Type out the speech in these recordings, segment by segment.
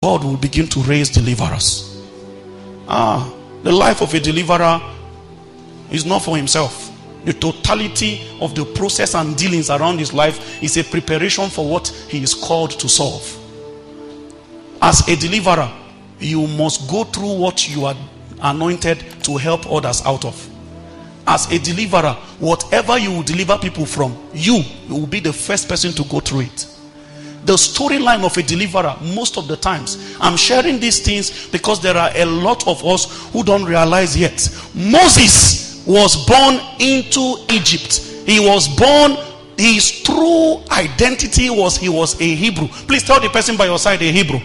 God will begin to raise deliverers. The life of a deliverer is not for himself. The totality of the process and dealings around his life is a preparation for what he is called to solve. As a deliverer, you must go through what you are anointed to help others out of. As a deliverer, whatever you will deliver people from, you will be the first person to go through it. The storyline of a deliverer, most of the times, I'm sharing these things because there are a lot of us who don't realize yet. Moses was born into Egypt. He was born, his true identity was he was a Hebrew. Please tell the person by your side, a Hebrew.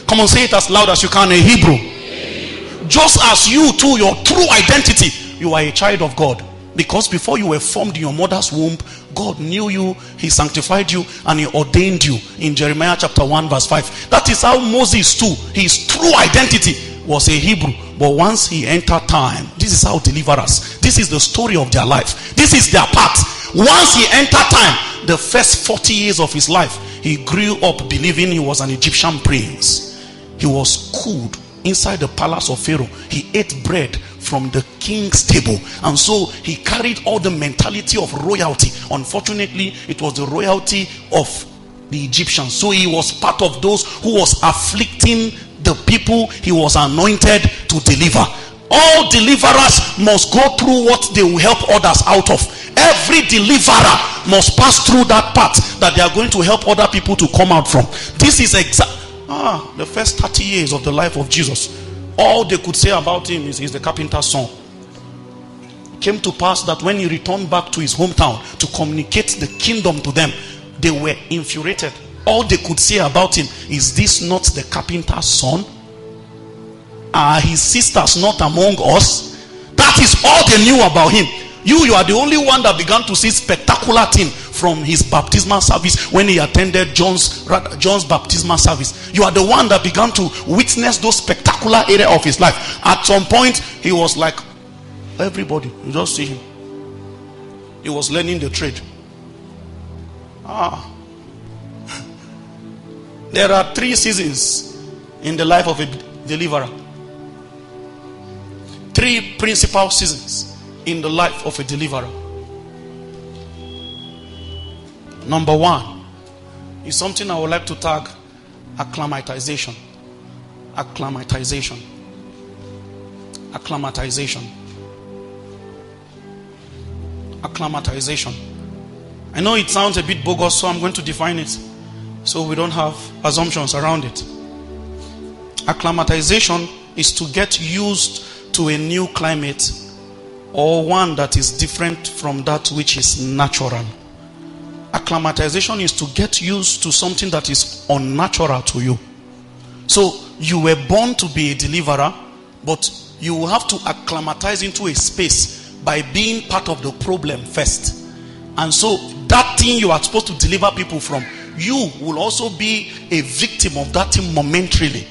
Come on, say it as loud as you can, a Hebrew. Just as you too, your true identity, you are a child of God. Because before you were formed in your mother's womb, God knew you, he sanctified you, and he ordained you. In Jeremiah chapter 1 verse 5. That is how Moses too, his true identity was a Hebrew. But once he entered time, this is how deliverers, this is the story of their life. This is their part. Once he entered time, the first 40 years of his life, he grew up believing he was an Egyptian prince. He was schooled inside the palace of Pharaoh. He ate bread from the king's table, and so he carried all the mentality of royalty. Unfortunately, it was the royalty of the Egyptians. So he was part of those who was afflicting the people he was anointed to deliver. All deliverers must go through what they will help others out of. Every deliverer must pass through that part that they are going to help other people to come out from. This is the first 30 years of the life of Jesus. All they could say about him is he's the carpenter's son. It came to pass that when he returned back to his hometown to communicate the kingdom to them, they were infuriated. All they could say about him is, this not the carpenter's son? Are his sisters not among us? That is all they knew about him. You are the only one that began to see spectacular thing from his baptismal service when he attended John's baptismal service. You are the one that began to witness those spectacular area of his life. At some point, he was like everybody. You just see him. He was learning the trade. There are 3 seasons in the life of a deliverer. 3 principal seasons in the life of a deliverer. Number 1 is something I would like to tag acclimatization. Acclimatization. Acclimatization. Acclimatization. I know it sounds a bit bogus, so I'm going to define it so we don't have assumptions around it. Acclimatization is to get used to a new climate, or one that is different from that which is natural. Acclimatization is to get used to something that is unnatural to you. So you were born to be a deliverer, but you will have to acclimatize into a space by being part of the problem first. And so that thing you are supposed to deliver people from, you will also be a victim of that thing momentarily.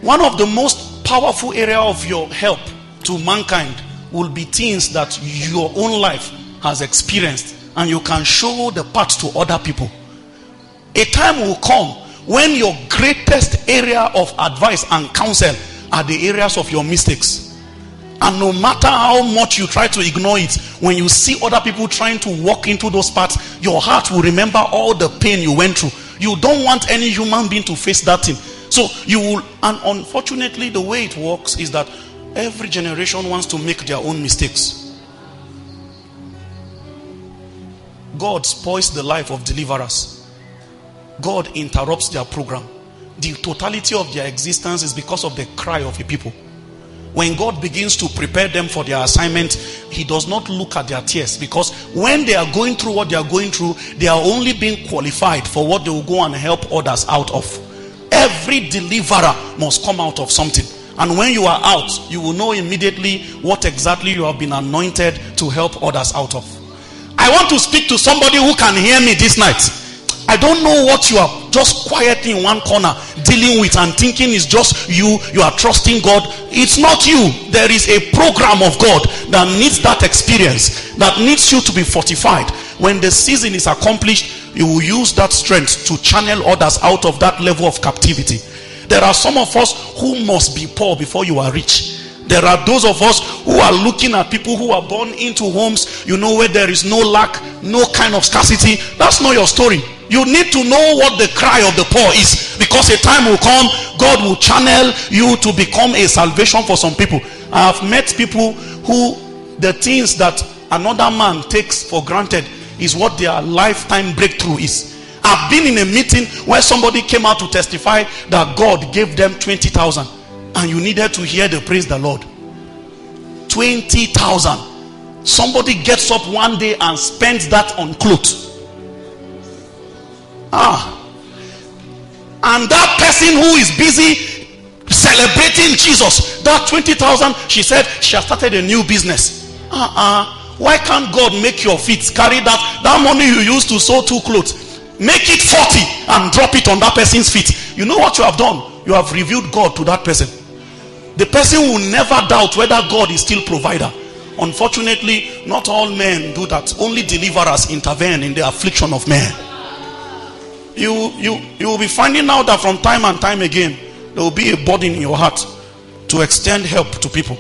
One of the most powerful area of your help to mankind will be things that your own life has experienced, and you can show the path to other people. A time will come when your greatest area of advice and counsel are the areas of your mistakes. And no matter how much you try to ignore it, when you see other people trying to walk into those paths, your heart will remember all the pain you went through. You don't want any human being to face that thing. So you will, and unfortunately the way it works is that every generation wants to make their own mistakes. God spoils the life of deliverers. God interrupts their program. The totality of their existence is because of the cry of a people. When God begins to prepare them for their assignment, he does not look at their tears, because when they are going through what they are going through, they are only being qualified for what they will go and help others out of. Every deliverer must come out of something. And when you are out, you will know immediately what exactly you have been anointed to help others out of. I want to speak to somebody who can hear me this night. I don't know what you are just quietly in one corner dealing with and thinking is just you are trusting God. It's not you. There is a program of God that needs that experience, that needs you to be fortified. When the season is accomplished, you will use that strength to channel others out of that level of captivity. There are some of us who must be poor before you are rich. There are those of us who are looking at people who are born into homes, where there is no lack, no kind of scarcity. That's not your story. You need to know what the cry of the poor is, because a time will come, God will channel you to become a salvation for some people. I have met people who the things that another man takes for granted is what their lifetime breakthrough is. I've been in a meeting where somebody came out to testify that God gave them 20,000, and you needed to hear the praise the Lord. 20,000. Somebody gets up one day and spends that on clothes. And that person who is busy celebrating Jesus, that 20,000, she said she has started a new business. Why can't God make your feet carry that money you used to sew 2 clothes? Make it 40 and drop it on that person's feet. You know what you have done? You have revealed God to that person. The person will never doubt whether God is still provider. Unfortunately, not all men do that. Only deliverers intervene in the affliction of men. You will be finding out that from time and time again, there will be a burden in your heart to extend help to people.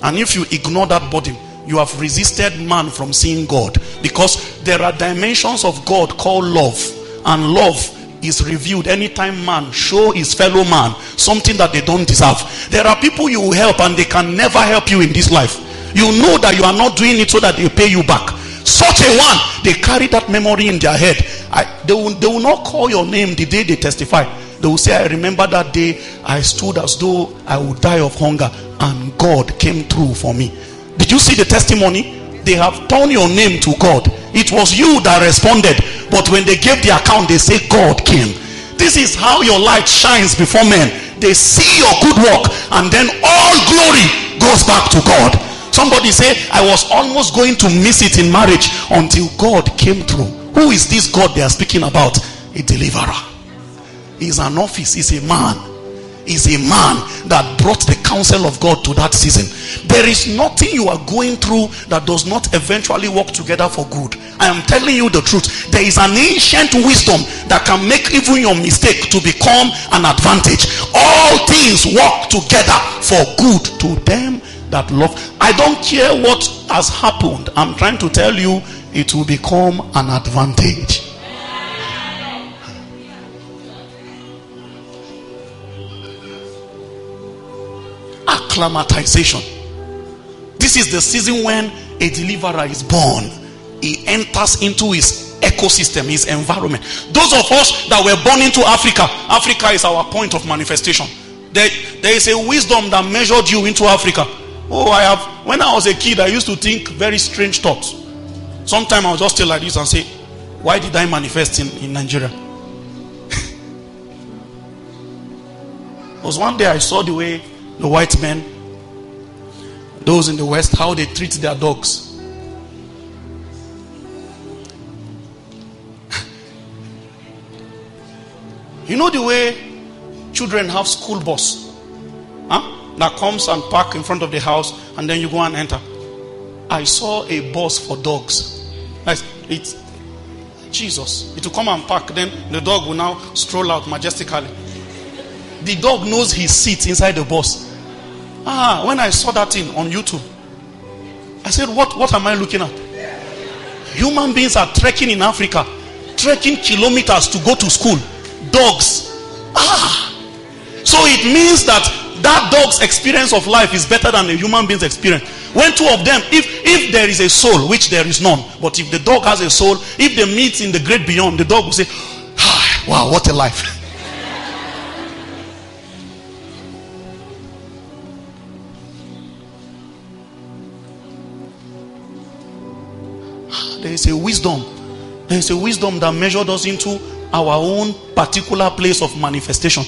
And if you ignore that burden, you have resisted man from seeing God. Because there are dimensions of God called love. And love is revealed anytime man show his fellow man something that they don't deserve. There are people you will help and they can never help you in this life. You know that you are not doing it so that they pay you back. Such a one, they carry that memory in their head. They will not call your name the day they testify. They will say, I remember that day I stood as though I would die of hunger and God came through for me. Did you see the testimony? They have turned your name to God. It was you that responded, but when they gave the account, they say God came. This is how your light shines before men. They see your good work, and then all glory goes back to God. Somebody say, I was almost going to miss it in marriage until God came through. Who is this God they are speaking about? A deliverer. He's an office. He's a man. Is a man that brought the counsel of God to that season. There is nothing you are going through that does not eventually work together for good. I am telling you the truth. There is an ancient wisdom that can make even your mistake to become an advantage. All things work together for good to them that love. I don't care what has happened. I'm trying to tell you, it will become an advantage. Acclimatization. This is the season when a deliverer is born. He enters into his ecosystem, his environment. Those of us that were born into Africa, Africa is our point of manifestation. There is a wisdom that measured you into Africa. When I was a kid, I used to think very strange thoughts. Sometimes I would just stay like this and say, why did I manifest in Nigeria? It was one day I saw the way the white men, those in the West, how they treat their dogs. You know the way children have school bus, that comes and park in front of the house and then you go and enter. I saw a bus for dogs. It's Jesus. It will come and park, then the dog will now stroll out majestically. The dog knows his seat inside the bus. When I saw that thing on YouTube, I said, what am I looking at? Human beings are trekking in Africa, trekking kilometers to go to school. Dogs. So it means that dog's experience of life is better than a human being's experience. When two of them, if there is a soul, which there is none, but if the dog has a soul, if they meet in the great beyond, the dog will say, wow, what a life. There is a wisdom. There is a wisdom that measured us into our own particular place of manifestation.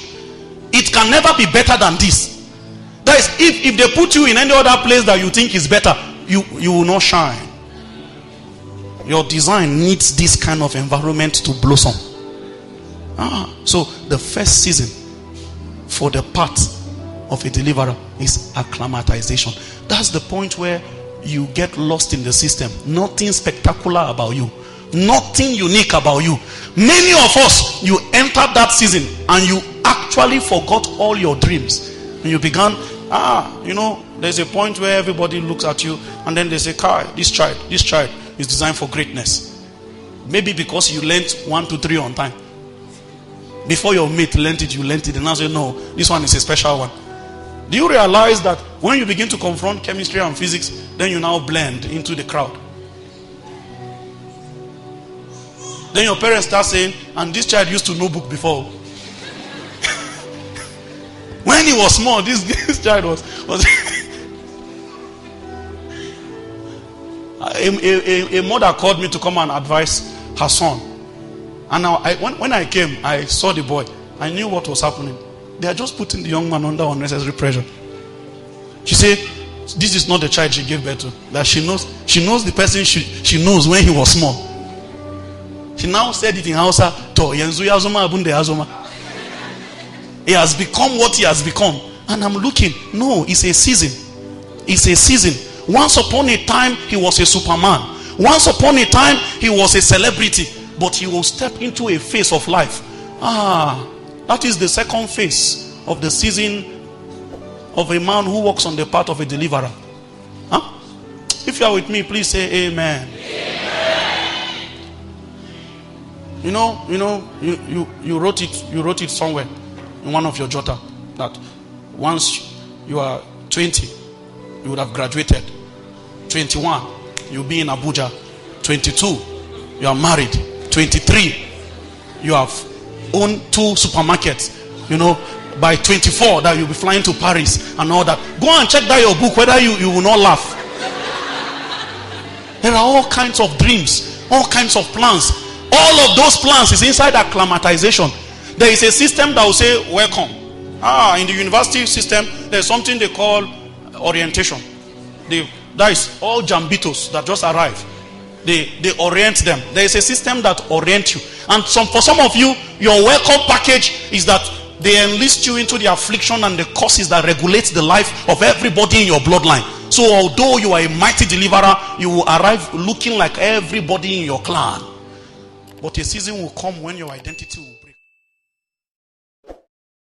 It can never be better than this. That is, if they put you in any other place that you think is better, you will not shine. Your design needs this kind of environment to blossom. So the first season for the path of a deliverer is acclimatization. That's the point where you get lost in the system. Nothing spectacular about you. Nothing unique about you. Many of us, you entered that season and you actually forgot all your dreams. And you began, there's a point where everybody looks at you and then they say, Kai, this child is designed for greatness. Maybe because you learned 1, 2, 3 on time. Before your mate learned it, you learned it. And now say, no, this one is a special one. Do you realize that when you begin to confront chemistry and physics, then you now blend into the crowd? Then your parents start saying, and this child used to know book before. When he was small, this child was a mother called me to come and advise her son. And now when I came, I saw the boy. I knew what was happening. They are just putting the young man under unnecessary pressure. She said, this is not the child she gave birth to. That she knows the person she knows when he was small. She now said it in Hausa. He has become what he has become. And I'm looking. No, it's a season. It's a season. Once upon a time, he was a superman. Once upon a time, he was a celebrity. But he will step into a phase of life. That is the second phase of the season of a man who walks on the path of a deliverer. If you are with me, please say amen. Amen. You wrote it somewhere in one of your jotter that once you are 20, you would have graduated. 21, you'll be in Abuja. 22, you are married. 23, you have owned 2 supermarkets. By 24 that you'll be flying to Paris and all that. Go and check that your book whether you will not laugh. There are all kinds of dreams, all kinds of plans. All of those plans is inside acclimatization. There is a system that will say welcome. In the university system, there's something they call orientation. That is all jambitos that just arrive. They orient them. There is a system that orients you. And for some of you, your welcome package is that they enlist you into the affliction and the causes that regulate the life of everybody in your bloodline. So although you are a mighty deliverer, you will arrive looking like everybody in your clan. But a season will come when your identity will